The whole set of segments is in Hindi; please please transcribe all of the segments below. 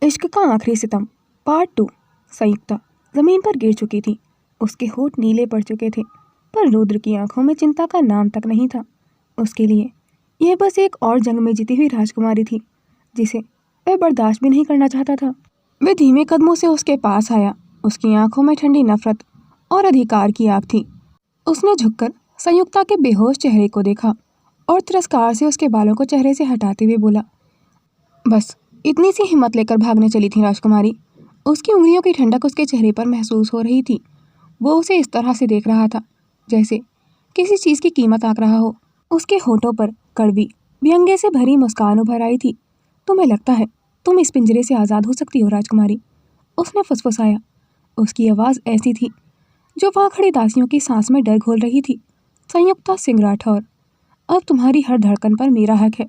इश्क का आखिरी सितम पार्ट 2। संयुक्ता जमीन पर गिर चुकी थी। उसके होठ नीले पड़ चुके थे, पर रुद्र की आंखों में चिंता का नाम तक नहीं था। उसके लिए यह बस एक और जंग में जीती हुई राजकुमारी थी, जिसे वह बर्दाश्त भी नहीं करना चाहता था। वह धीमे कदमों से उसके पास आया। उसकी आंखों में ठंडी नफरत और अधिकार की आग थी। उसने झुककर संयुक्ता के बेहोश चेहरे को देखा और तिरस्कार से उसके बालों को चेहरे से हटाते हुए बोला, बस इतनी सी हिम्मत लेकर भागने चली थी राजकुमारी। उसकी उंगलियों की ठंडक उसके चेहरे पर महसूस हो रही थी। वो उसे इस तरह से देख रहा था जैसे किसी चीज़ की कीमत आंक रहा हो। उसके होठों पर कड़वी व्यंग्य से भरी मुस्कान उभर आई थी। तुम्हें लगता है तुम इस पिंजरे से आज़ाद हो सकती हो राजकुमारी? उसने फुसफुसाया। उसकी आवाज़ ऐसी थी जो वहाँ खड़ी दासियों की सांस में डर घोल रही थी। संयुक्ता सिंह राठौर, अब तुम्हारी हर धड़कन पर मेरा हक है।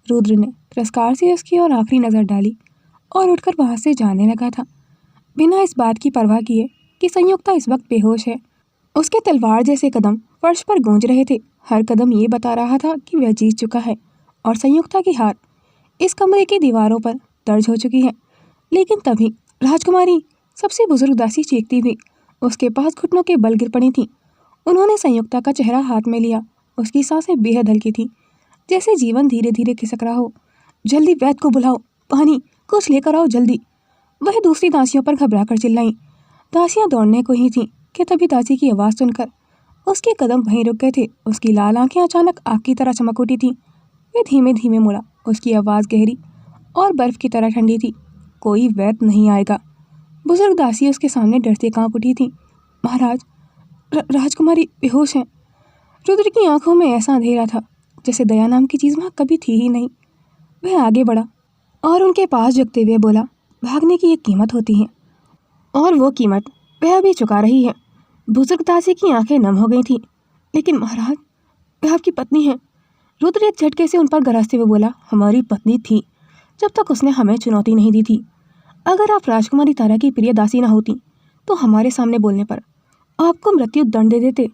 रुद्र ने तिरस्कार से उसकी ओर आखिरी नज़र डाली और उठकर वहाँ से जाने लगा था, बिना इस बात की परवाह किए कि संयुक्ता इस वक्त बेहोश है। उसके तलवार जैसे कदम फर्श पर गूंज रहे थे। हर कदम ये बता रहा था कि वह जीत चुका है और संयुक्ता की हार इस कमरे की दीवारों पर दर्ज हो चुकी है। लेकिन तभी राजकुमारी, सबसे बुजुर्ग दासी, चीखती हुई उसके पास घुटनों के बल गिर पड़ी थी। उन्होंने संयुक्ता का चेहरा हाथ में लिया। उसकी सांसें बेहद हल्की थी, जैसे जीवन धीरे धीरे खिसक रहा हो। जल्दी वैद्य को बुलाओ, पानी कुछ लेकर आओ जल्दी। वह दूसरी दासियों पर घबरा कर चिल्लाई। दासियां दौड़ने को ही थीं कि तभी दासी की आवाज़ सुनकर उसके कदम वहीं रुक गए थे। उसकी लाल आंखें अचानक आग की तरह चमक उठी थीं। वह धीमे धीमे मुड़ा। उसकी आवाज़ गहरी और बर्फ की तरह ठंडी थी। कोई वैद्य नहीं आएगा। बुजुर्ग दासी उसके सामने डर से कांप उठी थी। महाराज, राजकुमारी बेहोश हैं। रुद्र की आंखों में ऐसा अंधेरा था जैसे दया नाम की चीज़ वहाँ कभी थी ही नहीं। वह आगे बढ़ा और उनके पास झुकते हुए बोला, भागने की एक कीमत होती है और वो कीमत वह अभी चुका रही है। बुजुर्ग दासी की आंखें नम हो गई थीं। लेकिन महाराज, वह आपकी पत्नी है। रुद्र एक झटके से उन पर गरजते हुए बोला, हमारी पत्नी थी जब तक उसने हमें चुनौती नहीं दी थी। अगर आप राजकुमारी तारा की प्रिय दासी न होती तो हमारे सामने बोलने पर आपको मृत्यु दंड दे देते।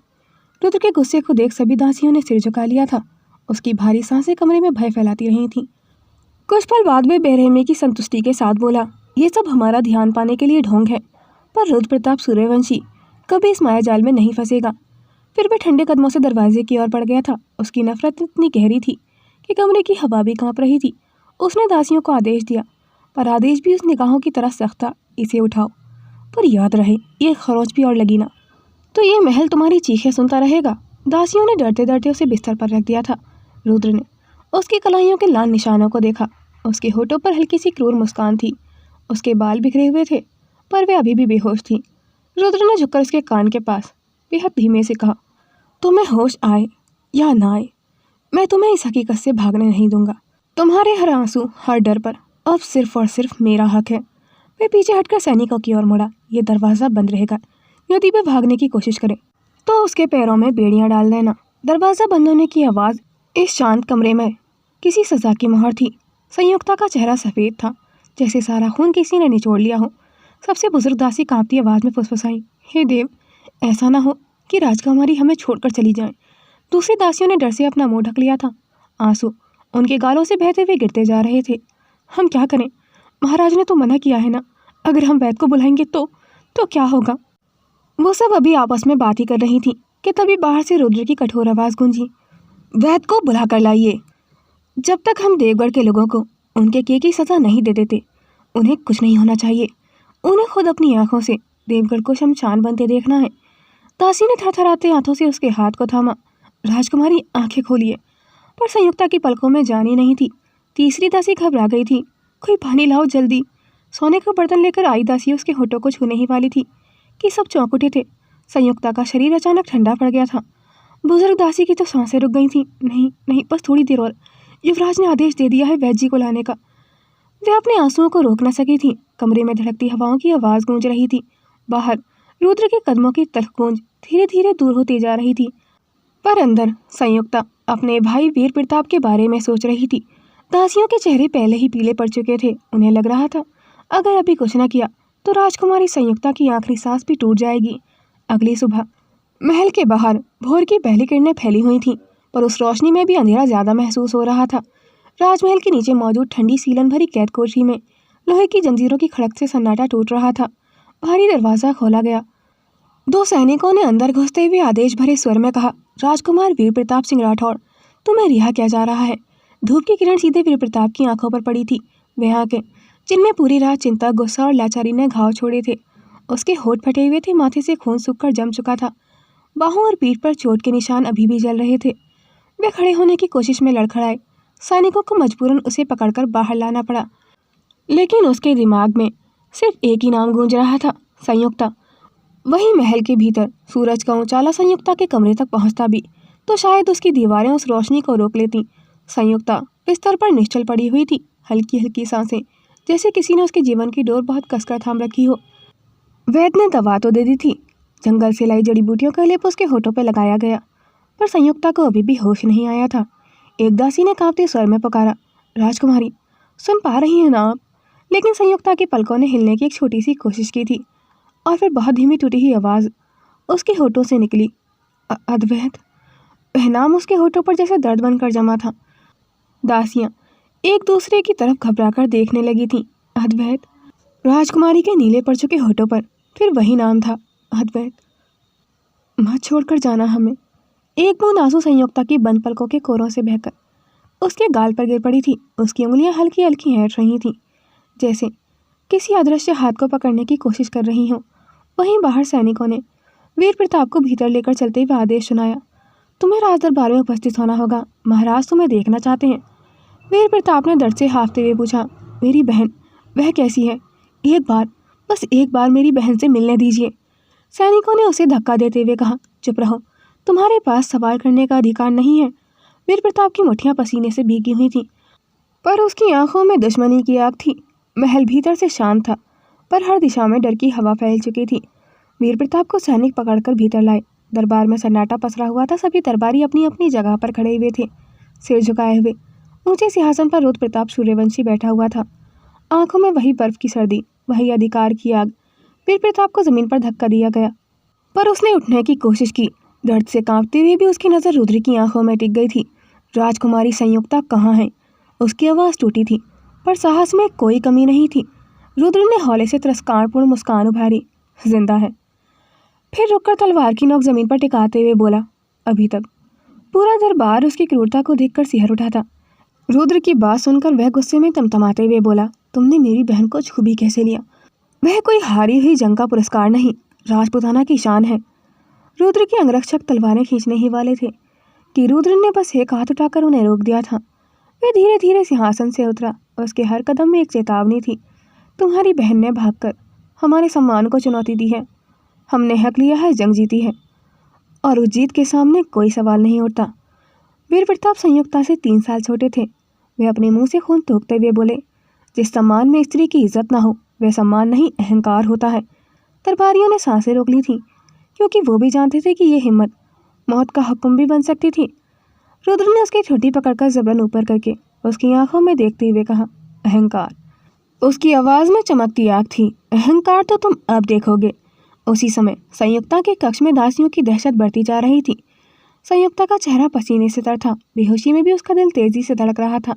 रुद्र के गुस्से को देख सभी दासियों ने सिर झुका लिया था। उसकी भारी सांसें कमरे में भय फैलाती रही थीं। कुछ पल बाद वे बेरहमी की संतुष्टि के साथ बोला, ये सब हमारा ध्यान पाने के लिए ढोंग है, पर रुद्र प्रताप सूर्यवंशी कभी इस मायाजाल में नहीं फंसेगा। फिर वह ठंडे कदमों से दरवाजे की ओर बढ़ गया था। उसकी नफरत इतनी गहरी थी कि कमरे की हवा भी कांप रही थी। उसने दासियों को आदेश दिया, पर आदेश भी उस निगाहों की तरह सख्त था, इसे उठाओ, पर याद रहे ये खरोच भी और लगी ना तो ये महल तुम्हारी चीखें सुनता रहेगा। दासियों ने डरते डरते उसे बिस्तर पर रख दिया था। रुद्र ने उसकी कलाइयों के लाल निशानों को देखा। उसके होठों पर हल्की सी क्रूर मुस्कान थी। उसके बाल बिखरे हुए थे, पर वे अभी भी बेहोश थी। रुद्र ने झुककर उसके कान के पास बेहद धीमे से कहा, तुम्हें होश आए या ना आए, मैं तुम्हें इस हकीकत से भागने नहीं दूंगा। तुम्हारे हर आंसू, हर डर पर अब सिर्फ और सिर्फ मेरा हक है। वे पीछे हटकर सैनिकों की ओर मुड़ा। ये दरवाज़ा बंद रहेगा। यदि वे भागने की कोशिश करे तो उसके पैरों में बेड़ियां डाल देना। दरवाज़ा बंद होने की आवाज़ इस शांत कमरे में किसी सज़ा की मोहर थी। संयुक्ता का चेहरा सफ़ेद था, जैसे सारा खून किसी ने निचोड़ लिया हो। सबसे बुजुर्ग दासी कांपती आवाज़ में फुसफुसाई, हे देव, ऐसा ना हो कि राजकुमारी हमें छोड़कर चली जाए। दूसरी दासियों ने डर से अपना मुंह ढक लिया था। आंसू उनके गालों से बहते हुए गिरते जा रहे थे। हम क्या करें? महाराज ने तो मना किया है ना। अगर हम वैद्य को बुलाएंगे तो क्या होगा? वो सब अभी आपस में बात ही कर रही थी कि तभी बाहर से रुद्र की कठोर आवाज़ गूंजी, वैद्य को बुला कर लाइए। जब तक हम देवगढ़ के लोगों को उनके किए की सज़ा नहीं दे देते, उन्हें कुछ नहीं होना चाहिए। उन्हें खुद अपनी आंखों से देवगढ़ को शमशान बनते देखना है। दासी ने थरथराते हाथों से उसके हाथ को थामा। राजकुमारी, आंखें खोलिए। पर संयुक्ता की पलकों में जान ही नहीं थी। तीसरी दासी घबरा गई थी। कोई पानी लाओ जल्दी। सोने का बर्तन लेकर आई दासी उसके होठों को छूने ही वाली थी कि सब चौंक उठे थे। संयुक्ता का शरीर अचानक ठंडा पड़ गया था। बुजुर्ग दासी की तो सांसें रुक गई थीं। नहीं नहीं, बस थोड़ी देर और। युवराज ने आदेश दे दिया है वैद्य जी को लाने का। वे अपने आंसुओं को रोक न सकी थीं। कमरे में धड़कती हवाओं की आवाज़ गूंज रही थी। बाहर रुद्र के कदमों की तल्ख गूंज धीरे धीरे दूर होती जा रही थी, पर अंदर संयुक्ता अपने भाई वीर प्रताप के बारे में सोच रही थी। दासियों के चेहरे पहले ही पीले पड़ चुके थे। उन्हें लग रहा था अगर अभी कुछ न किया तो राजकुमारी संयुक्ता की आखिरी सांस भी टूट जाएगी। अगली सुबह महल के बाहर भोर की पहली किरणें फैली हुई थीं, पर उस रोशनी में भी अंधेरा ज़्यादा महसूस हो रहा था। राजमहल के नीचे मौजूद ठंडी सीलन भरी कैद कोठरी में लोहे की जंजीरों की खड़क से सन्नाटा टूट रहा था। भारी दरवाजा खोला गया। 2 सैनिकों ने अंदर घुसते हुए आदेश भरे स्वर में कहा, राजकुमार वीर प्रताप सिंह राठौर, तुम्हें रिहा किया जा रहा है। धूप की किरण सीधे वीर प्रताप की आंखों पर पड़ी थी। वह आंखें जिनमें पूरी रात चिंता, गुस्सा और लाचारी ने घाव छोड़े थे। उसके होठ फटे हुए थे, माथे से खून सूखकर जम चुका था। बाहों और पीठ पर चोट के निशान अभी भी जल रहे थे। वे खड़े होने की कोशिश में लड़खड़ाए। सैनिकों को मजबूरन उसे पकड़कर बाहर लाना पड़ा, लेकिन उसके दिमाग में सिर्फ एक ही नाम गूंज रहा था, संयुक्ता। वहीं महल के भीतर सूरज का उजाला संयुक्ता के कमरे तक पहुंचता भी तो शायद उसकी दीवारें उस रोशनी को रोक लेती। संयुक्ता बिस्तर पर निश्चल पड़ी हुई थी, हल्की हल्की सांसें, जैसे किसी ने उसके जीवन की डोर बहुत कसकर थाम रखी हो। वैद्य ने दवा तो दे दी थी, जंगल से लाई जड़ी बूटियों का लेप उसके होठों पर लगाया गया, पर संयुक्ता को अभी भी होश नहीं आया था। एक दासी ने कांपते स्वर में पुकारा, राजकुमारी, सुन पा रही हैं ना आप? लेकिन संयुक्ता की पलकों ने हिलने की एक छोटी सी कोशिश की थी, और फिर बहुत धीमी टूटी हुई आवाज़ उसके होठों से निकली, अद्वैत। वह नाम उसके होठों पर जैसे दर्द बनकर जमा था। दासियां एक दूसरे की तरफ घबराकर देखने लगी थीं। अद्वैत। राजकुमारी के नीले पड़ चुके होठों पर फिर वही नाम था, अद्वैत। मत छोड़कर जाना हमें। एक बूंद आंसू संयुक्ता की बंद पलकों के कोरों से बहकर उसके गाल पर गिर पड़ी थी। उसकी उंगलियां हल्की हल्की हैट रही थीं, जैसे किसी अदृश्य हाथ को पकड़ने की कोशिश कर रही हों। वहीं बाहर सैनिकों ने वीर प्रताप को भीतर लेकर चलते हुए आदेश सुनाया, तुम्हें राज दरबार में उपस्थित होना होगा, महाराज तुम्हें देखना चाहते हैं। वीर प्रताप ने दर्द से हाफते हुए पूछा, मेरी बहन, वह कैसी है? एक बार, बस एक बार मेरी बहन से मिलने दीजिए। सैनिकों ने उसे धक्का देते हुए कहा, चुप रहो, तुम्हारे पास सवाल करने का अधिकार नहीं है। वीर प्रताप की मुट्ठियां पसीने से भीगी हुई थीं, पर उसकी आंखों में दुश्मनी की आग थी। महल भीतर से शांत था, पर हर दिशा में डर की हवा फैल चुकी थी। वीर प्रताप को सैनिक पकड़कर भीतर लाए। दरबार में सन्नाटा पसरा हुआ था। सभी दरबारी अपनी अपनी जगह पर खड़े हुए थे, सिर झुकाए हुए। ऊंचे सिंहासन पर रुद्र प्रताप सूर्यवंशी बैठा हुआ था, आंखों में वही बर्फ की सर्दी, वही अधिकार की आग। वीर प्रताप को जमीन पर धक्का दिया गया, पर उसने उठने की कोशिश की। दर्द से कांपते हुए भी उसकी नज़र रुद्र की आंखों में टिक गई थी। राजकुमारी संयुक्ता कहाँ है? उसकी आवाज़ टूटी थी, पर साहस में कोई कमी नहीं थी। रुद्र ने हौले से तिरस्कारपूर्ण मुस्कान उभारी, जिंदा है। फिर रुककर तलवार की नोक जमीन पर टिकाते हुए बोला, अभी तक। पूरा दरबार उसकी क्रूरता को देखकर सिहर उठा था। रुद्र की बात सुनकर वह गुस्से में तमतमाते हुए बोला, तुमने मेरी बहन को छू भी कैसे लिया? वह कोई हारी हुई जंग का पुरस्कार नहीं, राजपुताना की शान है। रुद्र के अंगरक्षक तलवारें खींचने ही वाले थे कि रुद्र ने बस एक हाथ उठाकर उन्हें रोक दिया था। वह धीरे धीरे सिंहासन से उतरा। उसके हर कदम में एक चेतावनी थी, तुम्हारी बहन ने भागकर हमारे सम्मान को चुनौती दी है। हमने हक लिया है, जंग जीती है, और उस जीत के सामने कोई सवाल नहीं उठता। वीर प्रताप संयुक्ता से 3 साल छोटे थे। वे अपने मुंह से खून थूकते हुए बोले, जिस सम्मान में स्त्री की इज्जत ना हो वह सम्मान नहीं, अहंकार होता है। दरबारियों ने सांसें रोक ली थी, क्योंकि वो भी जानते थे कि ये हिम्मत मौत का हुक्म भी बन सकती थी। रुद्र ने उसकी ठोडी पकड़कर जबरन ऊपर करके उसकी आंखों में देखते हुए कहा, अहंकार। उसकी आवाज़ में चमकती आग थी। अहंकार तो तुम अब देखोगे। उसी समय संयुक्ता के कक्ष में दासियों की दहशत बढ़ती जा रही थी। संयुक्ता का चेहरा पसीने से तर था। बेहोशी में भी उसका दिल तेजी से धड़क रहा था।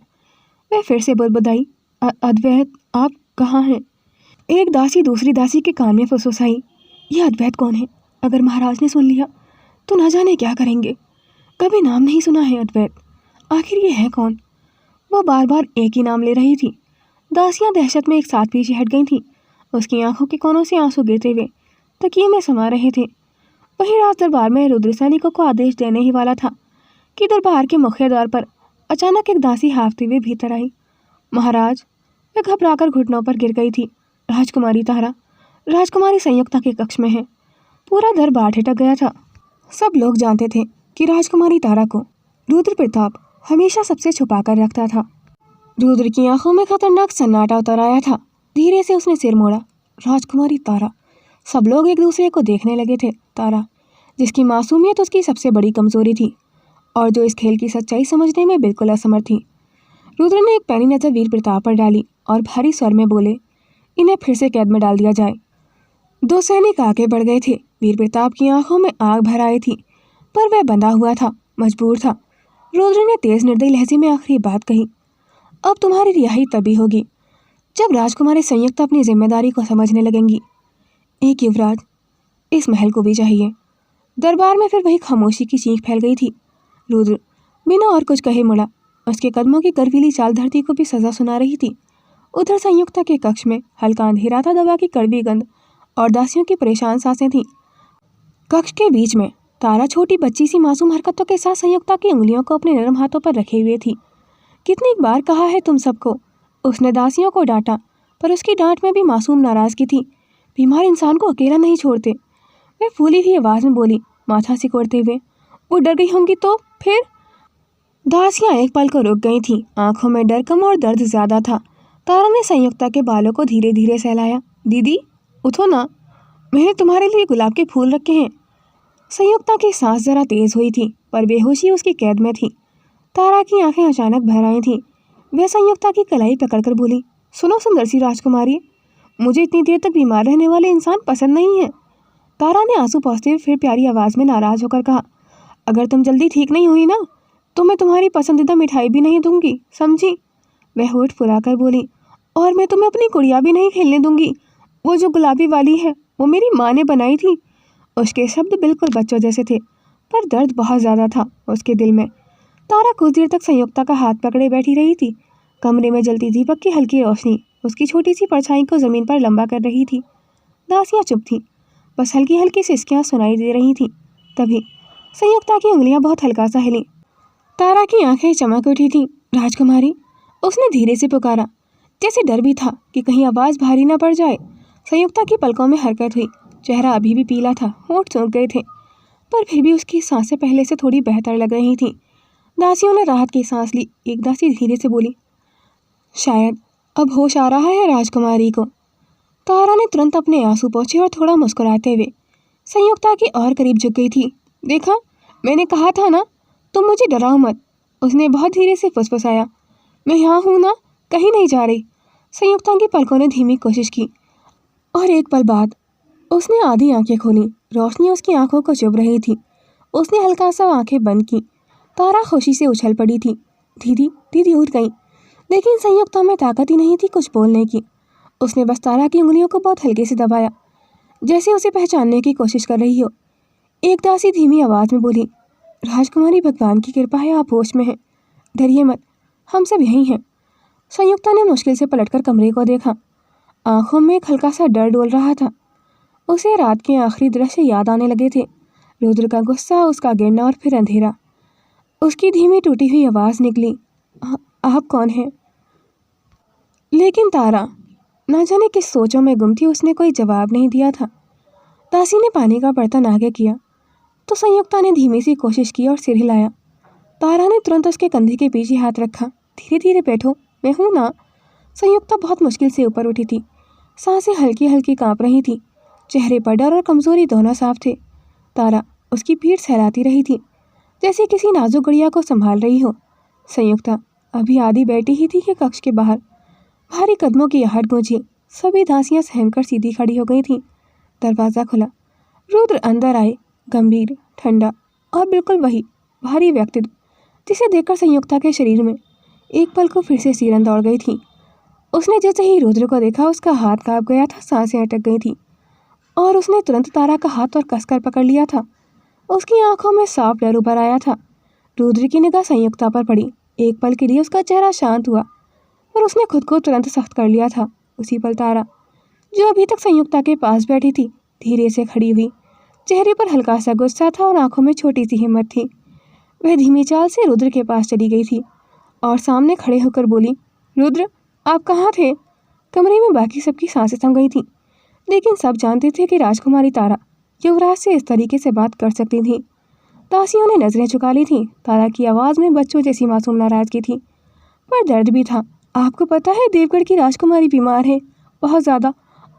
वह फिर से बुदबुदाई, अद्वैत, आप कहाँ हैं? एक दासी दूसरी दासी के कान में फुसफुसाई, ये अद्वैत कौन है? अगर महाराज ने सुन लिया तो ना जाने क्या करेंगे। कभी नाम नहीं सुना है अद्वैत, आखिर ये है कौन? वो बार बार एक ही नाम ले रही थी। दासियां दहशत में एक साथ पीछे हट गई थीं। उसकी आंखों के कोनों से आंसू गिरते हुए तकिए में समा रहे थे। वहीं राज दरबार में रुद्र सैनिकों को आदेश देने ही वाला था कि दरबार के मुख्य द्वार पर अचानक एक दासी हाफते हुए भीतर आई। महाराज। वह घबराकर घुटनों पर गिर गई थी। राजकुमारी तारा, राजकुमारी संयुक्ता के कक्ष में है। पूरा दरबार ठिठक गया था। सब लोग जानते थे कि राजकुमारी तारा को रुद्र प्रताप हमेशा सबसे छुपाकर रखता था। रुद्र की आंखों में खतरनाक सन्नाटा उतर आया था। धीरे से उसने सिर मोड़ा। राजकुमारी तारा। सब लोग एक दूसरे को देखने लगे थे। तारा, जिसकी मासूमियत उसकी सबसे बड़ी कमजोरी थी और जो इस खेल की सच्चाई समझने में बिल्कुल असमर्थ थी। रुद्र ने एक पैनी नजर वीर प्रताप पर डाली और भारी स्वर में बोले, इन्हें फिर से कैद में डाल दिया जाए। 2 सैनिक आगे बढ़ गए थे। वीर प्रताप की आंखों में आग भर आई थी, पर वह बंधा हुआ था, मजबूर था। रुद्र ने तेज निर्दयी लहजे में आखिरी बात कही, अब तुम्हारी रिहाई तभी होगी जब राजकुमारी संयुक्ता अपनी जिम्मेदारी को समझने लगेंगी। एक युवराज इस महल को भी चाहिए। दरबार में फिर वही खामोशी की चीख फैल गई थी। रुद्र बिना और कुछ कहे मुड़ा। उसके कदमों की गर्वीली चाल धरती को भी सजा सुना रही थी। उधर संयुक्ता के कक्ष में हल्का अंधेरा था, दवा की कड़वी गंध और दासियों की परेशान सांसें थीं। कक्ष के बीच में तारा छोटी बच्ची सी मासूम हरकतों के साथ संयुक्ता की उंगलियों को अपने नरम हाथों पर रखे हुए थी। कितनी बार कहा है तुम सबको, उसने दासियों को डांटा, पर उसकी डांट में भी मासूम नाराजगी थी। बीमार इंसान को अकेला नहीं छोड़ते। वह फूली हुई आवाज में बोली, माथा सिकोड़ते हुए। वो डर गई होंगी तो फिर? दासियां एक पल को रुक गई थीं। आंखों में डर कम और दर्द ज्यादा था। तारा ने संयुक्ता के बालों को धीरे धीरे सहलाया। दीदी उठो ना, मैंने तुम्हारे लिए गुलाब के फूल रखे हैं। संयुक्ता की सांस जरा तेज हुई थी, पर बेहोशी उसकी कैद में थी। तारा की आंखें अचानक भर आई थीं। वह संयुक्ता की कलाई पकड़कर बोली, सुनो सुंदर सी राजकुमारी, मुझे इतनी देर तक बीमार रहने वाले इंसान पसंद नहीं है। तारा ने आंसू पोंछते हुए फिर प्यारी आवाज में नाराज होकर कहा, अगर तुम जल्दी ठीक नहीं हुई ना तो मैं तुम्हारी पसंदीदा मिठाई भी नहीं दूंगी, समझी? वह होठ फुलाकर बोली, और मैं तुम्हें अपनी गुड़िया भी नहीं खेलने दूंगी। वो जो गुलाबी वाली है वो मेरी माँ ने बनाई थी। उसके शब्द बिल्कुल बच्चों जैसे थे, पर दर्द बहुत ज़्यादा था उसके दिल में। तारा कुछ देर तक संयुक्ता का हाथ पकड़े बैठी रही थी। कमरे में जलती दीपक की हल्की रोशनी उसकी छोटी सी परछाई को ज़मीन पर लंबा कर रही थी। दासियाँ चुप थीं, बस हल्की हल्की सिसकियाँ सुनाई दे रही थीं। तभी संयुक्ता की उंगलियाँ बहुत हल्का सा हिलीं। तारा की आंखें चमक उठी थीं। राजकुमारी, उसने धीरे से पुकारा, जैसे डर भी था कि कहीं आवाज़ भारी न पड़ जाए। संयुक्ता की पलकों में हरकत हुई। चेहरा अभी भी पीला था, होंठ सूख गए थे, पर फिर भी उसकी सांसें पहले से थोड़ी बेहतर लग रही थीं। दासियों ने राहत की सांस ली। एक दासी धीरे से बोली, शायद अब होश आ रहा है राजकुमारी को। तारा ने तुरंत अपने आंसू पोंछे और थोड़ा मुस्कुराते हुए संयुक्ता की और करीब झुक गई थी। देखा, मैंने कहा था ना, तुम मुझे डराओ मत, उसने बहुत धीरे से फुसफुसाया। मैं यहाँ हूँ ना, कहीं नहीं जा रही। संयुक्ता की पलकों ने धीमी कोशिश की और एक पल बाद उसने आधी आंखें खोली। रोशनी उसकी आंखों को चुभ रही थी। उसने हल्का सा आंखें बंद की। तारा खुशी से उछल पड़ी थी। दीदी दीदी उठ गई, लेकिन संयुक्ता में ताकत ही नहीं थी कुछ बोलने की। उसने बस तारा की उंगलियों को बहुत हल्के से दबाया, जैसे उसे पहचानने की कोशिश कर रही हो। एक दासी धीमी आवाज़ में बोली, राजकुमारी, भगवान की कृपा है आप होश में हैं, डरिए मत, हम सब यहीं हैं। संयुक्ता ने मुश्किल से पलटकर कमरे को देखा। आंखों में एक हल्का सा डर डोल रहा था। उसे रात के आखिरी दृश्य याद आने लगे थे। रुद्र का गुस्सा, उसका गिरना और फिर अंधेरा। उसकी धीमी टूटी हुई आवाज़ निकली, आप कौन हैं? लेकिन तारा ना जाने किस सोचों में गुम थी। उसने कोई जवाब नहीं दिया था। दासी ने पानी का बर्तन आगे किया तो संयुक्ता ने धीमी सी कोशिश की और सिर हिलाया। तारा ने तुरंत उसके कंधे के पीछे हाथ रखा। धीरे धीरे बैठो, मैं हूँ ना। संयुक्ता बहुत मुश्किल से ऊपर उठी थी। सांसें हल्की हल्की कांप रही थी। चेहरे पर डर और कमजोरी दोनों साफ थे। तारा उसकी पीठ सहलाती रही थी, जैसे किसी नाजुक गुड़िया को संभाल रही हो। संयुक्ता अभी आधी बैठी ही थी कि कक्ष के बाहर भारी कदमों की आहट गूंजी। सभी दासियां सहमकर सीधी खड़ी हो गई थीं। दरवाज़ा खुला। रुद्र अंदर आए, गंभीर, ठंडा और बिल्कुल वही भारी व्यक्तित्व जिसे देखकर संयुक्ता के शरीर में एक पल को फिर से सिरन दौड़ गई थी। उसने जैसे ही रुद्र को देखा उसका हाथ कांप गया था, सांसें अटक गई थी और उसने तुरंत तारा का हाथ और कसकर पकड़ लिया था। उसकी आंखों में साफ डर उभर आया था। रुद्र की निगाह संयुक्ता पर पड़ी। एक पल के लिए उसका चेहरा शांत हुआ, पर उसने खुद को तुरंत सख्त कर लिया था। उसी पल तारा, जो अभी तक संयुक्ता के पास बैठी थी, धीरे से खड़ी हुई। चेहरे पर हल्का सा गुस्सा था और आंखों में छोटी सी हिम्मत थी। वह धीमी चाल से रुद्र के पास चली गई थी और सामने खड़े होकर बोली, रुद्र, आप कहाँ थे? कमरे में बाकी सबकी सांसें थम गई थीं, लेकिन सब जानते थे कि राजकुमारी तारा युवराज से इस तरीके से बात कर सकती थी। दासियों ने नजरें झुका ली थीं। तारा की आवाज़ में बच्चों जैसी मासूम नाराजगी थी, पर दर्द भी था। आपको पता है देवगढ़ की राजकुमारी बीमार है, बहुत ज़्यादा,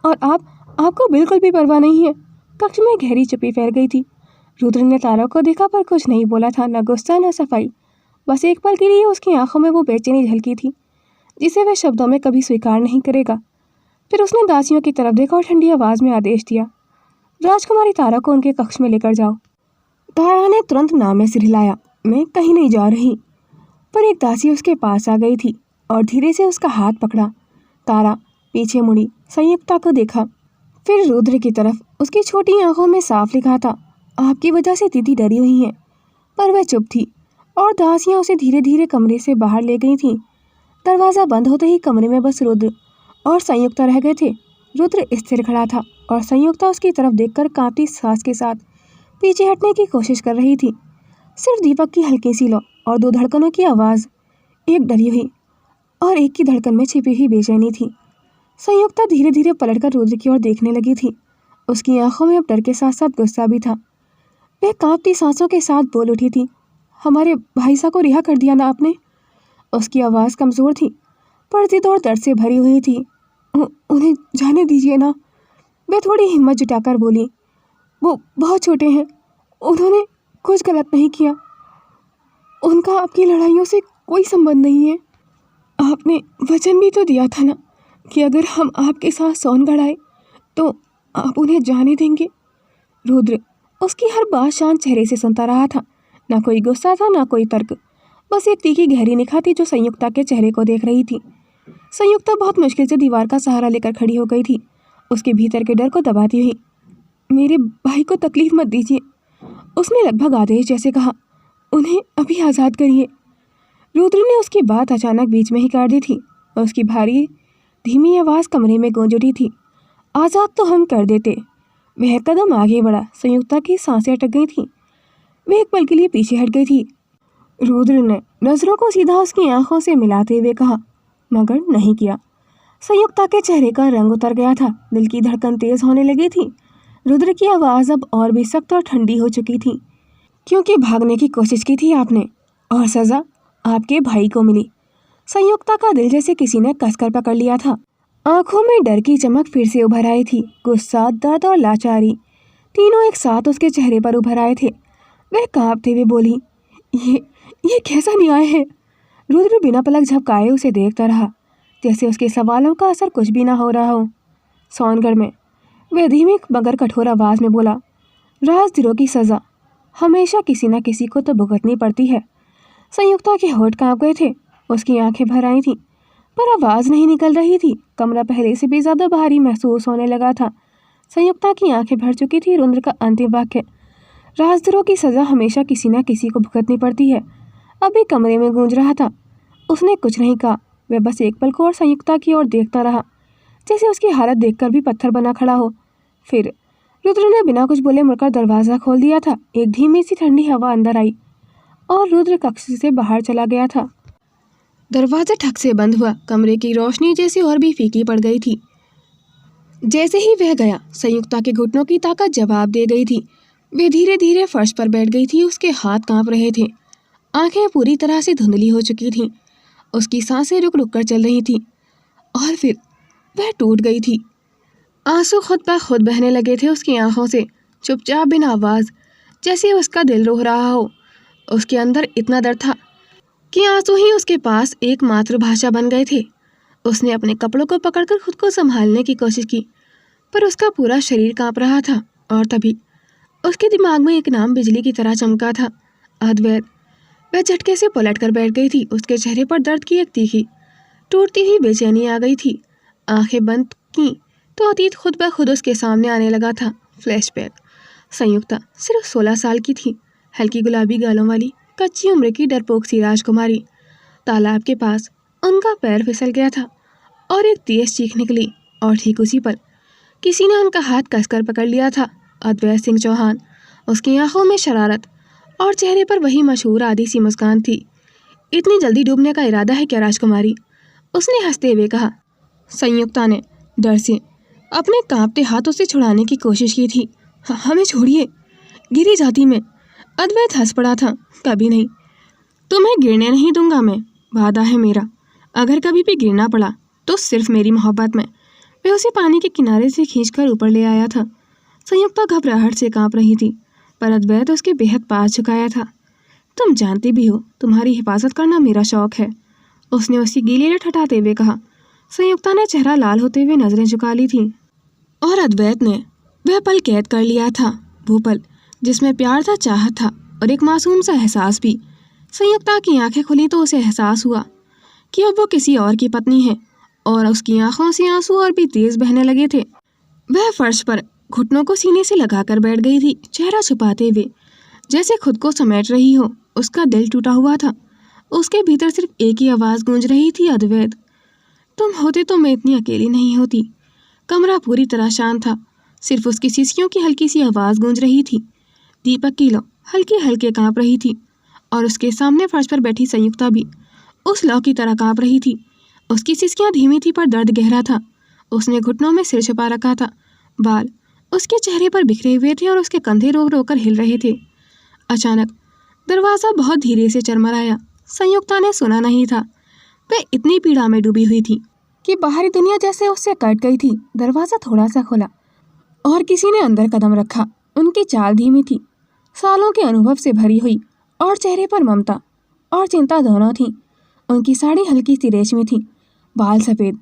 और आपको बिल्कुल भी परवाह नहीं है। कक्ष में गहरी चुप्पी फैल गई थी। रुद्र ने तारा को देखा पर कुछ नहीं बोला था, न गुस्सा न सफाई। बस एक पल के लिए उसकी आंखों में वो बेचैनी झलकी थी जिसे वह शब्दों में कभी स्वीकार नहीं करेगा। फिर उसने दासियों की तरफ देखा और ठंडी आवाज़ में आदेश दिया, राजकुमारी तारा को उनके कक्ष में लेकर जाओ। तारा ने तुरंत नाम में सिर हिलाया, मैं कहीं नहीं जा रही। पर एक दासी उसके पास आ गई थी और धीरे से उसका हाथ पकड़ा। तारा पीछे मुड़ी संयुक्ता को देखा, फिर रुद्र की तरफ। उसकी छोटी आंखों में साफ लिखा था, आपकी वजह से दीदी डरी हुई हैं। पर वह चुप थी और दासियां उसे धीरे धीरे कमरे से बाहर ले गई थीं। दरवाज़ा बंद होते ही कमरे में बस रुद्र और संयुक्ता रह गए थे। रुद्र स्थिर खड़ा था और संयुक्ता उसकी तरफ देखकर कांपती सांस के साथ पीछे हटने की कोशिश कर रही थी। सिर्फ दीपक की हल्की सी लौ और दो धड़कनों की आवाज़, एक डरी हुई और एक की धड़कन में छिपी हुई बेचैनी थी। संयुक्ता धीरे धीरे पलटकर रुद्र की ओर देखने लगी थी। उसकी आंखों में अब डर के साथ साथ गुस्सा भी था। वह कांपती सांसों के साथ बोल उठी थी, हमारे भाई साहब को रिहा कर दिया ना आपने? उसकी आवाज़ कमज़ोर थी पर जिद और दर्द से भरी हुई थी। उन्हें जाने दीजिए ना। वह थोड़ी हिम्मत जुटाकर बोली, वो बहुत छोटे हैं, उन्होंने कुछ गलत नहीं किया, उनका आपकी लड़ाइयों से कोई संबंध नहीं है। आपने वचन भी तो दिया था ना कि अगर हम आपके साथ सौंदगढ़ आए तो आप उन्हें जाने देंगे। रुद्र उसकी हर बात शांत चेहरे से सुनता रहा था। ना कोई गुस्सा था ना कोई तर्क, बस एक तीखी गहरी निगाह थी जो संयुक्ता के चेहरे को देख रही थी। संयुक्ता बहुत मुश्किल से दीवार का सहारा लेकर खड़ी हो गई थी, उसके भीतर के डर को दबाती हुई। मेरे भाई को तकलीफ मत दीजिए, उसने लगभग आदेश जैसे कहा, उन्हें अभी आज़ाद करिए। रुद्र ने उसकी बात अचानक बीच में ही काट दी थी। उसकी भारी धीमी आवाज़ कमरे में गूंज उठी थी, आज़ाद तो हम कर देते। वह कदम आगे बढ़ा। संयुक्ता की सांसें अटक गई थीं। वह एक पल के लिए पीछे हट गई थी। रुद्र ने नजरों को सीधा उसकी आंखों से मिलाते हुए कहा, मगर नहीं किया। संयुक्ता के चेहरे का रंग उतर गया था, दिल की धड़कन तेज होने लगी थी। रुद्र की आवाज़ अब और भी सख्त और ठंडी हो चुकी थी, क्योंकि भागने की कोशिश की थी आपने और सज़ा आपके भाई को मिली। संयुक्ता का दिल जैसे किसी ने कसकर पकड़ लिया था। आंखों में डर की चमक फिर से उभर आई थी। गुस्सा, दर्द और लाचारी तीनों एक साथ उसके चेहरे पर उभर आए थे। वह कांपते हुए बोली, ये कैसा न्याय है? रुद्र बिना पलक झपकाए उसे देखता रहा, जैसे उसके सवालों का असर कुछ भी ना हो रहा हो। सौंदगढ़ में वह धीमी मगर कठोर आवाज़ में बोला, राजद्रोह की सज़ा हमेशा किसी न किसी को तो भुगतनी पड़ती है। संयुक्ता के होठ कांप गए थे, उसकी आंखें भर आई थीं, पर आवाज़ नहीं निकल रही थी। कमरा पहले से भी ज़्यादा भारी महसूस होने लगा था। संयुक्ता की आंखें भर चुकी थी। रुद्र का अंतिम वाक्य, राजद्रोह की सज़ा हमेशा किसी न किसी को भुगतनी पड़ती है, अभी कमरे में गूंज रहा था। उसने कुछ नहीं कहा, वह बस एक पल को और संयुक्ता की ओर देखता रहा, जैसे उसकी हालत देखकर भी पत्थर बना खड़ा हो। फिर रुद्र ने बिना कुछ बोले मुड़कर दरवाज़ा खोल दिया था। एक धीमी सी ठंडी हवा अंदर आई और रुद्र कक्ष से बाहर चला गया था। दरवाज़ा ठक से बंद हुआ। कमरे की रोशनी जैसी और भी फीकी पड़ गई थी। जैसे ही वह गया, संयुक्ता के घुटनों की ताकत जवाब दे गई थी। वे धीरे धीरे फर्श पर बैठ गई थी। उसके हाथ कांप रहे थे, आंखें पूरी तरह से धुंधली हो चुकी थीं। उसकी सांसें रुक रुक कर चल रही थीं और फिर वह टूट गई थी। आंसू खुद ब खुद बहने लगे थे उसकी आंखों से, चुपचाप बिना आवाज़, जैसे उसका दिल रो रहा हो। उसके अंदर इतना डर था कि आंसू ही उसके पास एकमात्र भाषा बन गए थे। उसने अपने कपड़ों को पकड़कर खुद को संभालने की कोशिश की, पर उसका पूरा शरीर कांप रहा था। और तभी उसके दिमाग में एक नाम बिजली की तरह चमका था, अद्वैत। वह झटके से पलट कर बैठ गई थी। उसके चेहरे पर दर्द की एक तीखी टूटती हुई बेचैनी आ गई थी। आंखें बंद की तो अतीत खुद ब खुद उसके सामने आने लगा था। फ्लैशबैक। संयुक्ता सिर्फ 16 साल की थी, हल्की गुलाबी गालों वाली कच्ची उम्र की डरपोक सी राजकुमारी। तालाब के पास उनका पैर फिसल गया था और एक तेज चीख निकली, और ठीक उसी पल किसी ने उनका हाथ कसकर पकड़ लिया था। अद्वैत सिंह चौहान। उसकी आंखों में शरारत और चेहरे पर वही मशहूर आधी सी मुस्कान थी। इतनी जल्दी डूबने का इरादा है क्या राजकुमारी? उसने हंसते हुए कहा। संयुक्ता ने डर से अपने कांपते हाथों से छुड़ाने की कोशिश की थी। हमें छोड़िए, गिरी जाती मैं। अद्वैत हंस पड़ा था। कभी नहीं, तुम्हें गिरने नहीं दूंगा मैं, वादा है मेरा। अगर कभी भी गिरना पड़ा तो सिर्फ मेरी मोहब्बत में। वह उसे पानी के किनारे से खींचकर ऊपर ले आया था। संयुक्ता घबराहट से कांप रही थी, पर अद्वैत उसके बेहद पास झुकाया था। तुम जानती भी हो, तुम्हारी हिफाजत करना मेरा शौक है, उसने उसकी गीली लट हटाते हुए कहा। संयुक्ता ने चेहरा लाल होते हुए नजरें झुका ली थीं, और अद्वैत ने वह पल कैद कर लिया था। वो पल जिसमें प्यार था, चाहत था और एक मासूम सा एहसास भी। संयुक्ता की आंखें खुली तो उसे एहसास हुआ कि अब वो किसी और की पत्नी है और उसकी आंखों से आंसू और भी तेज बहने लगे थे। वह फर्श पर घुटनों को सीने से लगाकर बैठ गई थी, चेहरा छुपाते हुए, जैसे खुद को समेट रही हो। उसका दिल टूटा हुआ था। उसके भीतर सिर्फ एक ही आवाज़ गूंज रही थी, अद्वैत, तुम होते तो मैं इतनी अकेली नहीं होती। कमरा पूरी तरह शांत था, सिर्फ उसकी शीशियों की हल्की सी आवाज़ गूंज रही थी। दीपक की लौ हल्की हल्के कांप रही थी और उसके सामने फर्श पर बैठी संयुक्ता भी उस लौ की तरह कांप रही थी। उसकी शीशियाँ धीमी थी पर दर्द गहरा था। उसने घुटनों में सिर छुपा रखा था। बाल उसके चेहरे पर बिखरे हुए थे और उसके कंधे रो रो कर हिल रहे थे। अचानक दरवाज़ा बहुत धीरे से चरमराया। संयुक्ता ने सुना नहीं था। वह इतनी पीड़ा में डूबी हुई थी कि बाहरी दुनिया जैसे उससे कट गई थी। दरवाज़ा थोड़ा सा खुला और किसी ने अंदर कदम रखा। उनकी चाल धीमी थी, सालों के अनुभव से भरी हुई, और चेहरे पर ममता और चिंता दोनों थी। उनकी साड़ी हल्की सी रेशमी थी, बाल सफ़ेद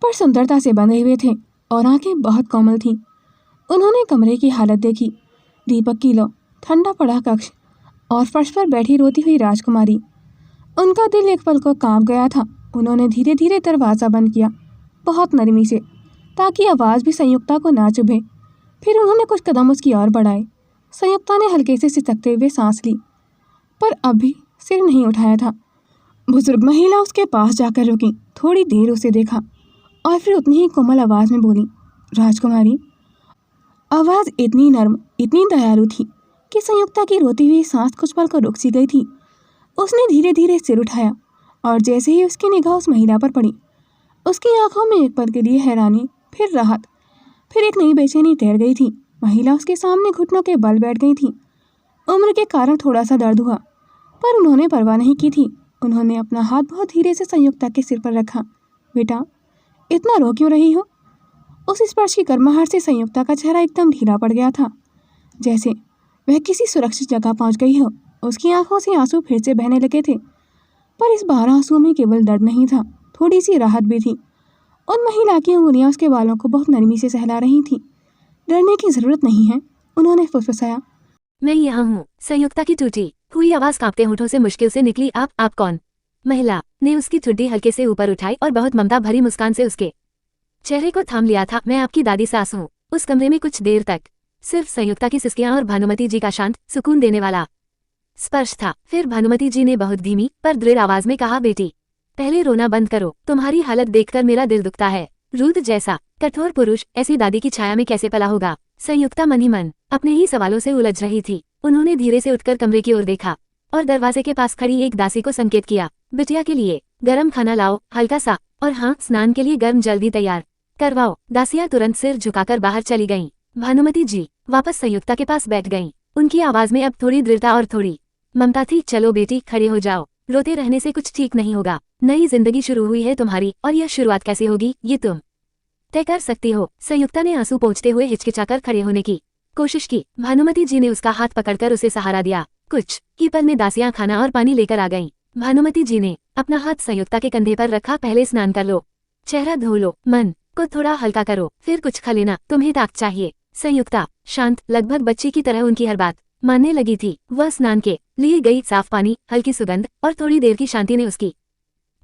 पर सुंदरता से बंधे हुए थे और आंखें बहुत कोमल थीं। उन्होंने कमरे की हालत देखी। दीपक की लौ, ठंडा पड़ा कक्ष और फर्श पर बैठी रोती हुई राजकुमारी। उनका दिल एक पल को कांप गया था। उन्होंने धीरे धीरे दरवाज़ा बंद किया, बहुत नरमी से, ताकि आवाज़ भी संयुक्ता को ना चुभे। फिर उन्होंने कुछ कदम उसकी ओर बढ़ाए। संयुक्ता ने हल्के से सिसकते हुए सांस ली, पर अब भी सिर नहीं उठाया था। बुजुर्ग महिला उसके पास जाकर रुकी, थोड़ी देर उसे देखा और फिर उतनी ही कोमल आवाज़ में बोली, राजकुमारी। आवाज़ इतनी नर्म, इतनी दयालु थी कि संयुक्ता की रोती हुई सांस कुछ पल को रुक सी गई थी। उसने धीरे धीरे सिर उठाया और जैसे ही उसकी निगाह उस महिला पर पड़ी, उसकी आंखों में एक पल के लिए हैरानी, फिर राहत, फिर एक नई बेचैनी तैर गई थी। महिला उसके सामने घुटनों के बल बैठ गई थी। उम्र के कारण थोड़ा सा दर्द हुआ, पर उन्होंने परवाह नहीं की थी। उन्होंने अपना हाथ बहुत धीरे से संयुक्ता के सिर पर रखा। बेटा, इतना रो क्यों रही हो? उस स्पर्श की गर्माहट से संयुक्ता का चेहरा एकदम ढीला पड़ गया था, जैसे वह किसी सुरक्षित जगह पहुंच गई हो। उसकी आंखों से आंसू फिर से बहने लगे थे, पर इस बार आंसुओं में केवल दर्द नहीं था, थोड़ी सी राहत भी थी। उन महिला की उंगलियां उसके बालों को बहुत नरमी से सहला रही थीं। डरने की जरूरत नहीं है, उन्होंने फुसफुसाया। मैं यहाँ हूँ। संयुक्ता की टूटी हुई आवाज कांपते होठों से मुश्किल से निकली। आप कौन? महिला ने उसकी ठुड्डी हल्के से ऊपर उठाई और बहुत ममता भरी मुस्कान से उसके चेहरे को थाम लिया था। मैं आपकी दादी सास हूँ। उस कमरे में कुछ देर तक सिर्फ संयुक्ता की सिसकियां और भानुमति जी का शांत, सुकून देने वाला स्पर्श था। फिर भानुमति जी ने बहुत धीमी पर दृढ़ आवाज में कहा, बेटी, पहले रोना बंद करो। तुम्हारी हालत देखकर मेरा दिल दुखता है। रूद जैसा कठोर पुरुष ऐसी दादी की छाया में कैसे पला होगा? संयुक्ता मन ही मन अपने ही सवालों से उलझ रही थी। उन्होंने धीरे से उठकर कमरे की ओर देखा और दरवाजे के पास खड़ी एक दासी को संकेत किया, बिटिया के लिए गर्म खाना लाओ, हल्का सा, और हाँ, स्नान के लिए गर्म जल्दी तैयार करवाओ। दासियां तुरंत सिर झुकाकर बाहर चली गईं। भानुमति जी वापस संयुक्ता के पास बैठ गईं। उनकी आवाज में अब थोड़ी दृढ़ता और थोड़ी ममता थी। चलो बेटी, खड़े हो जाओ। रोते रहने से कुछ ठीक नहीं होगा। नई जिंदगी शुरू हुई है तुम्हारी, और यह शुरुआत कैसे होगी ये तुम तय कर सकती हो। संयुक्ता ने आंसू पोंछते हुए हिचकिचाकर खड़े होने की कोशिश की। भानुमति जी ने उसका हाथ पकड़कर उसे सहारा दिया। कुछ ही पल में दासियां खाना और पानी लेकर आ गईं। भानुमति जी ने अपना हाथ संयुक्ता के कंधे पर रखा। पहले स्नान कर लो, चेहरा धो लो, मन को थोड़ा हल्का करो, फिर कुछ खा लेना, तुम्हें ताकत चाहिए। संयुक्ता शांत, लगभग बच्ची की तरह उनकी हर बात मानने लगी थी। वह स्नान के लिए गई। साफ पानी, हल्की सुगंध और थोड़ी देर की शांति ने उसकी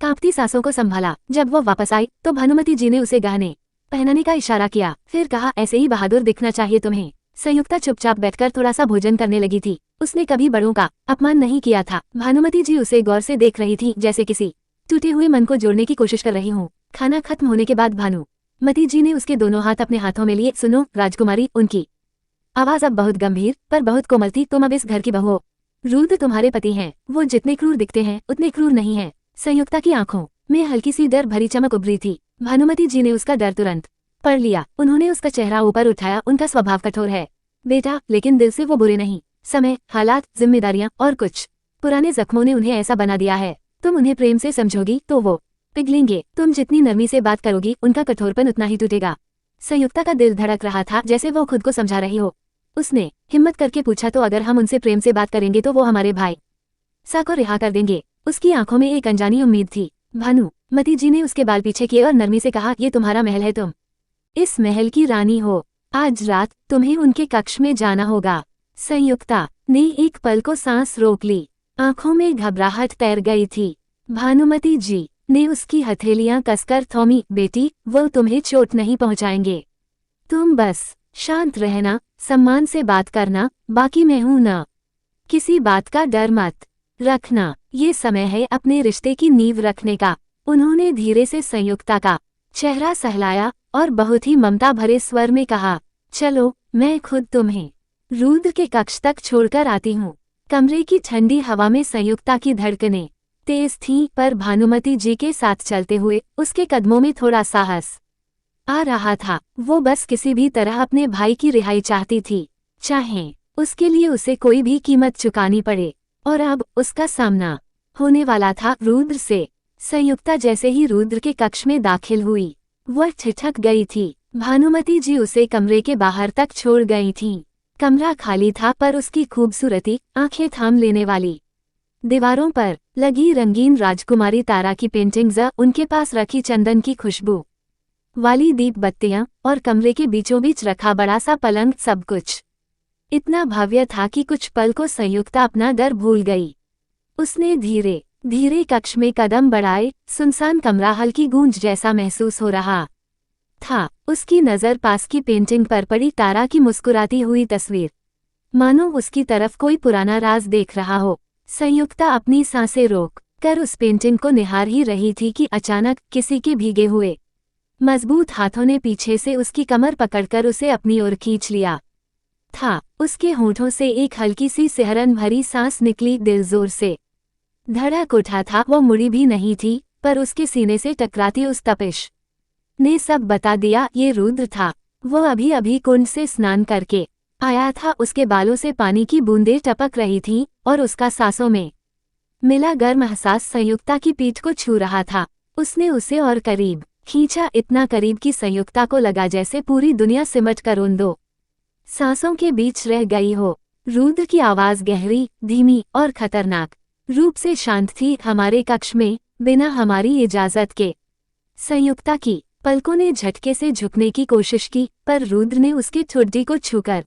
कांपती सांसों को संभाला। जब वह वापस आई तो भानुमति जी ने उसे गहने पहनाने का इशारा किया, फिर कहा, ऐसे ही बहादुर दिखना चाहिए तुम्हें। संयुक्ता चुपचाप बैठकर थोड़ा सा भोजन करने लगी थी। उसने कभी बड़ों का अपमान नहीं किया था। भानुमति जी उसे गौर से देख रही थी, जैसे किसी टूटे हुए मन को जोड़ने की कोशिश कर रही हूँ। खाना खत्म होने के बाद भानुमति जी ने उसके दोनों हाथ अपने हाथों में लिए। सुनो राजकुमारी, उनकी आवाज अब बहुत गंभीर पर बहुत कोमल थी, तुम अब इस घर की बहू हो। रूद तुम्हारे पति हैं, वो जितने क्रूर दिखते हैं उतने क्रूर नहीं हैं। संयुक्ता की आंखों में हल्की सी डर भरी चमक उभरी थी। भानुमति जी ने उसका डर तुरंत पढ़ लिया। उन्होंने उसका चेहरा ऊपर उठाया। उनका स्वभाव कठोर है बेटा, लेकिन दिल से वो बुरे नहीं। समय, हालात, जिम्मेदारियां और कुछ पुराने जख्मों ने उन्हें ऐसा बना दिया है। तुम उन्हें प्रेम से समझोगी तो वो पिघलेंगे। तुम जितनी नरमी से बात करोगी उनका कठोरपन उतना ही टूटेगा। संयुक्ता का दिल धड़क रहा था, जैसे वो खुद को समझा रही हो। उसने हिम्मत करके पूछा, तो अगर हम उनसे प्रेम से बात करेंगे तो वो हमारे भाई सा को रिहा कर देंगे? उसकी आंखों में एक अनजानी उम्मीद थी। भानुमति जी ने उसके बाल पीछे किए और नरमी से कहा, ये तुम्हारा महल है, तुम इस महल की रानी हो। आज रात तुम्हें उनके कक्ष में जाना होगा। संयुक्ता ने एक पल को सांस रोक ली। आंखों में घबराहट तैर गई थी। भानुमति जी ने उसकी हथेलियां कसकर थौमी। बेटी, वो तुम्हें चोट नहीं पहुंचाएंगे। तुम बस शांत रहना, सम्मान से बात करना, बाकी मैं हूं ना। किसी बात का डर मत रखना, ये समय है अपने रिश्ते की नींव रखने का। उन्होंने धीरे से संयुक्ता का चेहरा सहलाया और बहुत ही ममता भरे स्वर में कहा, चलो मैं खुद तुम्हें रुद्र के कक्ष तक छोड़कर आती हूँ। कमरे की ठंडी हवा में संयुक्ता की धड़कनें तेज थीं, पर भानुमति जी के साथ चलते हुए उसके कदमों में थोड़ा साहस आ रहा था। वो बस किसी भी तरह अपने भाई की रिहाई चाहती थी, चाहे उसके लिए उसे कोई भी कीमत चुकानी पड़े। और अब उसका सामना होने वाला था रुद्र से। संयुक्ता जैसे ही रुद्र के कक्ष में दाखिल हुई, वह ठिठक गई थी। भानुमति जी उसे कमरे के बाहर तक छोड़ गई थीं। कमरा खाली था, पर उसकी खूबसूरती आंखें थाम लेने वाली। दीवारों पर लगी रंगीन राजकुमारी तारा की पेंटिंग्स, उनके पास रखी चंदन की खुशबू वाली दीप बत्तियां और कमरे के बीचों बीच रखा बड़ा सा पलंग, सब कुछ इतना भव्य था कि कुछ पल को संयुक्ता अपना डर भूल गई। उसने धीरे धीरे कक्ष में कदम बढ़ाए। सुनसान कमरा हल्की गूंज जैसा महसूस हो रहा था। उसकी नज़र पास की पेंटिंग पर पड़ी, तारा की मुस्कुराती हुई तस्वीर, मानो उसकी तरफ कोई पुराना राज देख रहा हो। संयुक्ता अपनी सांसें रोक कर उस पेंटिंग को निहार ही रही थी कि अचानक किसी के भीगे हुए मजबूत हाथों ने पीछे से उसकी कमर पकड़कर उसे अपनी ओर खींच लिया था। उसके होठों से एक हल्की सी सिहरन भरी सांस निकली, दिल जोर से धड़क उठा था। वो मुड़ी भी नहीं थी, पर उसके सीने से टकराती उस तपिश ने सब बता दिया। ये रुद्र था। वो अभी अभी कुंड से स्नान करके आया था। उसके बालों से पानी की बूंदें टपक रही थीं और उसका सांसों में मिला गर्म एहसास संयुक्ता की पीठ को छू रहा था। उसने उसे और करीब खींचा, इतना करीब कि संयुक्ता को लगा जैसे पूरी दुनिया सिमट कर उन दो सांसों के बीच रह गई हो। रुद्र की आवाज गहरी, धीमी और खतरनाक रूप से शांत थी। हमारे कक्ष में बिना हमारी इजाजत के। संयुक्ता की पलकों ने झटके से झुकने की कोशिश की, पर रुद्र ने उसकी ठुड्डी को छूकर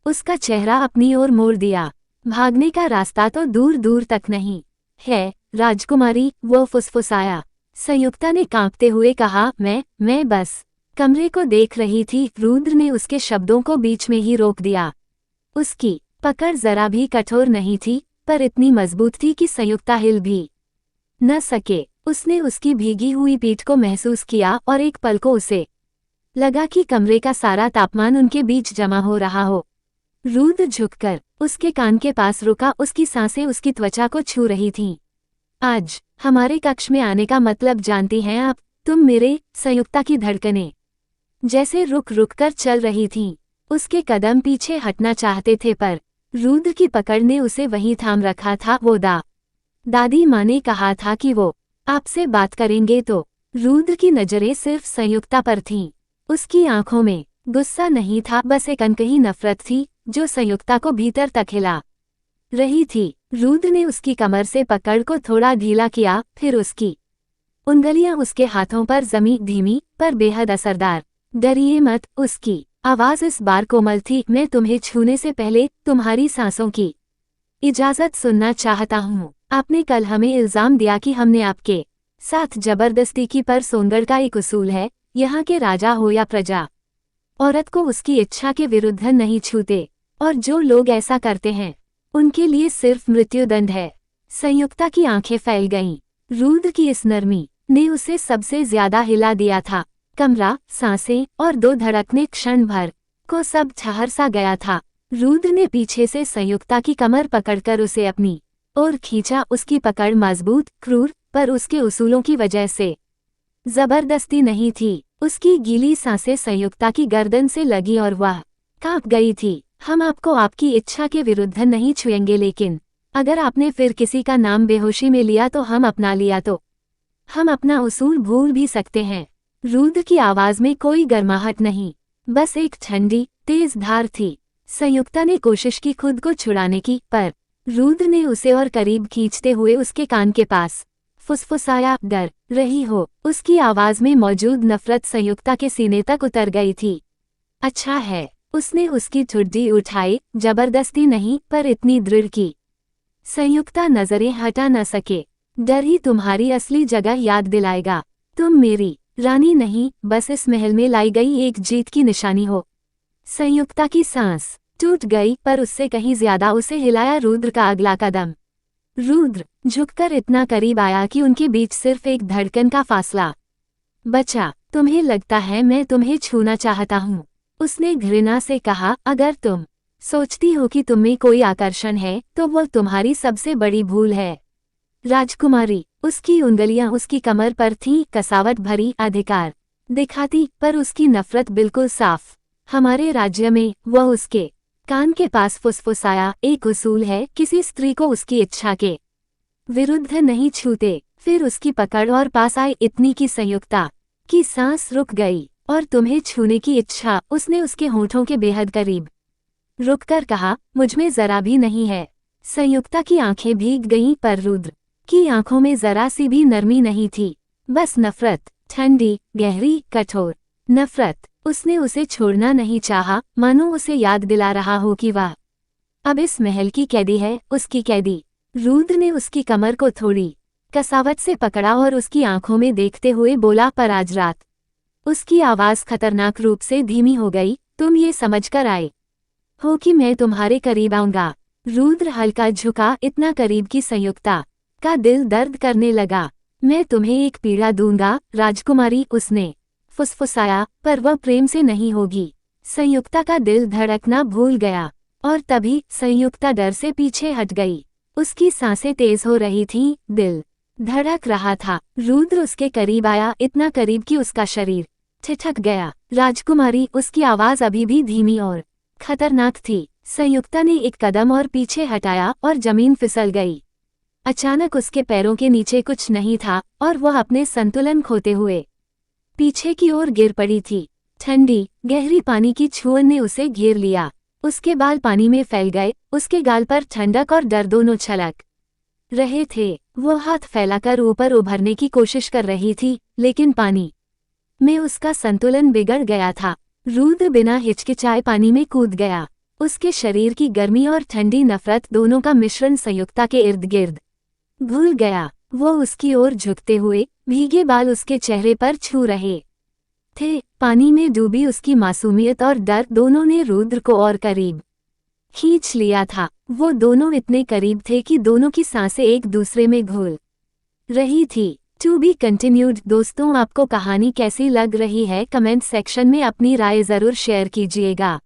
उसका चेहरा अपनी ओर मोड़ दिया। भागने का रास्ता तो दूर दूर तक नहीं है राजकुमारी, वो फुसफुसाया। संयुक्ता ने कांपते हुए कहा, मैं बस कमरे को देख रही थी। रुद्र ने उसके शब्दों को बीच में ही रोक दिया। उसकी पकड़ जरा भी कठोर नहीं थी, पर इतनी मजबूत थी कि संयुक्ता हिल भी न सके। उसने उसकी भीगी हुई पीठ को महसूस किया और एक पल को उसे लगा कि कमरे का सारा तापमान उनके बीच जमा हो रहा हो। रुद्र झुककर उसके कान के पास रुका। उसकी सांसें उसकी त्वचा को छू रही थीं। आज हमारे कक्ष में आने का मतलब जानती हैं आप तुम मेरे? संयुक्ता की धड़कनें जैसे रुक रुक कर चल रही थीं। उसके कदम पीछे हटना चाहते थे, पर रुद्र की पकड़ ने उसे वहीं थाम रखा था। वो दादी माँ ने कहा था कि वो आपसे बात करेंगे, तो रुद्र की नजरें सिर्फ संयुक्ता पर थीं। उसकी आंखों में गुस्सा नहीं था, बस एक अनकही नफरत थी जो संयुक्ता को भीतर तक हिला रही थी। रुद्र ने उसकी कमर से पकड़ को थोड़ा ढीला किया, फिर उसकी उंगलियां उसके हाथों पर जमी, धीमी पर बेहद असरदार। डरिए मत, उसकी आवाज इस बार कोमल थी। मैं तुम्हें छूने से पहले तुम्हारी सांसों की इजाजत सुनना चाहता हूँ। आपने कल हमें इल्जाम दिया कि हमने आपके साथ जबरदस्ती की, पर सोनगढ़ का एक उसूल है, यहाँ के राजा हो या प्रजा, औरत को उसकी इच्छा के विरुद्ध नहीं छूते, और जो लोग ऐसा करते हैं उनके लिए सिर्फ मृत्युदंड है। संयुक्ता की आंखें फैल गईं। रुद्र की इस नरमी ने उसे सबसे ज्यादा हिला दिया था। कमरा, सांसें और दो धड़कने क्षण भर को सब ठहर सा गया था। रुद्र ने पीछे से संयुक्ता की कमर पकड़कर उसे अपनी ओर खींचा। उसकी पकड़ मजबूत, क्रूर, पर उसके उसूलों की वजह से जबरदस्ती नहीं थी। उसकी गीली सांसें संयुक्ता की गर्दन से लगी और वह कांप गई थी। हम आपको आपकी इच्छा के विरुद्ध नहीं छुएंगे, लेकिन अगर आपने फिर किसी का नाम बेहोशी में लिया तो हम अपना लिया तो हम अपना उसूल भूल भी सकते हैं। रुद्र की आवाज में कोई गर्माहट नहीं, बस एक ठंडी तेज धार थी। संयुक्ता ने कोशिश की खुद को छुड़ाने की, पर रुद्र ने उसे और करीब खींचते हुए उसके कान के पास फुसफुसाया, डर रही हो? उसकी आवाज में मौजूद नफरत संयुक्ता के सीने तक उतर गई थी। अच्छा है, उसने उसकी ठुड्डी उठाई, जबरदस्ती नहीं, पर इतनी दृढ़ की संयुक्ता नजरें हटा न सके। डर ही तुम्हारी असली जगह याद दिलाएगा। तुम मेरी रानी नहीं, बस इस महल में लाई गई एक जीत की निशानी हो। संयुक्ता की सांस टूट गई, पर उससे कहीं ज्यादा उसे हिलाया रुद्र का अगला कदम। रुद्र झुककर इतना करीब आया कि उनके बीच सिर्फ एक धड़कन का फासला बचा। तुम्हें लगता है मैं तुम्हें छूना चाहता हूँ, उसने घृणा से कहा। अगर तुम सोचती हो कि तुम्हें कोई आकर्षण है तो वो तुम्हारी सबसे बड़ी भूल है। राजकुमारी, उसकी उंगलियां उसकी कमर पर थीं, कसावट भरी, अधिकार दिखाती, पर उसकी नफरत बिल्कुल साफ। हमारे राज्य में वह उसके कान के पास फुसफुसाया, एक उसूल है, किसी स्त्री को उसकी इच्छा के विरुद्ध नहीं छूते। फिर उसकी पकड़ और पास आए इतनी की संयुक्ता की सांस रुक गई। और तुम्हें छूने की इच्छा, उसने उसके होठों के बेहद करीब रुककर कहा। मुझमें जरा भी नहीं है। संयुक्ता की आंखें भीग गईं, पर रुद्र की आंखों में जरा सी भी नरमी नहीं थी, बस नफरत, ठंडी, गहरी, कठोर नफरत। उसने उसे छोड़ना नहीं चाहा, मानो उसे याद दिला रहा हो कि वह अब इस महल की कैदी है, उसकी कैदी। रुद्र ने उसकी कमर को थोड़ी कसावट से पकड़ा और उसकी आंखों में देखते हुए बोला, पर आज रात। उसकी आवाज खतरनाक रूप से धीमी हो गई। तुम ये समझकर आए हो कि मैं तुम्हारे करीब आऊंगा। रुद्र हल्का झुका, इतना करीब कि संयुक्ता का दिल दर्द करने लगा। मैं तुम्हें एक पीड़ा दूंगा राजकुमारी, उसने फुसफुसाया, पर वह प्रेम से नहीं होगी। संयुक्ता का दिल धड़कना भूल गया और तभी संयुक्ता डर से पीछे हट गई। उसकी सांसें तेज हो रही थीं, दिल धड़क रहा था। रुद्र उसके करीब आया, इतना करीब कि उसका शरीर ठिठक गया। राजकुमारी, उसकी आवाज अभी भी धीमी और खतरनाक थी। संयुक्ता ने एक कदम और पीछे हटाया और जमीन फिसल गई। अचानक उसके पैरों के नीचे कुछ नहीं था और वह अपने संतुलन खोते हुए पीछे की ओर गिर पड़ी थी। ठंडी, गहरी पानी की छुअन ने उसे घेर लिया। उसके बाल पानी में फैल गए, उसके गाल पर ठंडक और डर दोनों छलक रहे थे। वो हाथ फैलाकर ऊपर उभरने की कोशिश कर रही थी, लेकिन पानी में उसका संतुलन बिगड़ गया था। रुद्र बिना हिचकिचाए पानी में कूद गया। उसके शरीर की गर्मी और ठंडी नफरत दोनों का मिश्रण संयुक्ता के इर्द गिर्द घुल गया। वो उसकी ओर झुकते हुए, भीगे बाल उसके चेहरे पर छू रहे थे। पानी में डूबी उसकी मासूमियत और डर दोनों ने रुद्र को और करीब खींच लिया था। वो दोनों इतने करीब थे कि दोनों की सांसें एक दूसरे में घुल रही थी। To be continued. दोस्तों, आपको कहानी कैसी लग रही है कमेंट सेक्शन में अपनी राय जरूर शेयर कीजिएगा।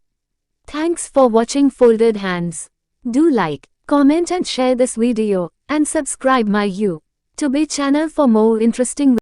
Thanks for watching folded hands. Do like, comment and share this video, and subscribe my YouTube channel for more interesting